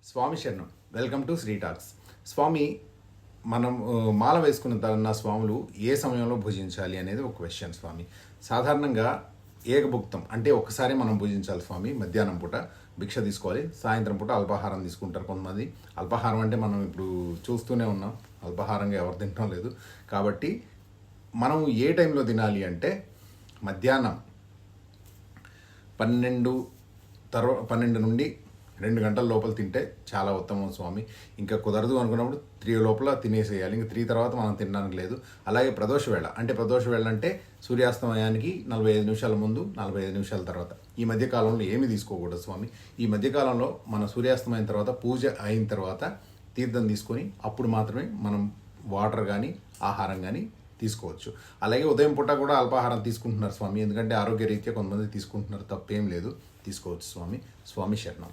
స్వామి శరణం. Welcome to Shri talks. స్వామి, మనం మాల వేసుకున్న తరుణ స్వాములు ఏ సమయంలో భుజించాలి అనేది ఒక క్వశ్చన్ స్వామి. సాధారణంగా ఏకభుక్తం అంటే ఒక్కసారి మనం భుజించాలి స్వామి. మధ్యాహ్నం పూట భిక్ష తీసుకోవాలి, సాయంత్రం పూట అల్పాహారం తీసుకుంటారు కొంతమంది. అల్పాహారం అంటే మనం ఇప్పుడు చూస్తూనే ఉన్నాం, అల్పాహారంగా ఎవరు తినడం లేదు. కాబట్టి మనం ఏ టైంలో తినాలి అంటే మధ్యాహ్నం 12 నుండి 2 గంటల లోపల తింటే చాలా ఉత్తమం స్వామి. ఇంకా కుదరదు అనుకున్నప్పుడు 3 లోపల తినేసేయాలి. ఇంకా 3 తర్వాత మనం తినడానికి లేదు. అలాగే ప్రదోష వేళ అంటే సూర్యాస్తమయానికి 45 నిమిషాల ముందు, 45 నిమిషాల తర్వాత. ఈ మధ్యకాలంలో ఏమి తీసుకోకూడదు స్వామి. ఈ మధ్యకాలంలో మన సూర్యాస్తమయం తర్వాత పూజ అయిన తర్వాత తీర్థం తీసుకొని అప్పుడు మాత్రమే మనం వాటర్ కానీ ఆహారం కానీ తీసుకోవచ్చు. అలాగే ఉదయం పూట కూడా అల్పాహారం తీసుకుంటున్నారు స్వామి. ఎందుకంటే ఆరోగ్య రీత్యా కొంతమంది తీసుకుంటున్నారు, తప్పేం లేదు, తీసుకోవచ్చు స్వామి. స్వామి శరణం.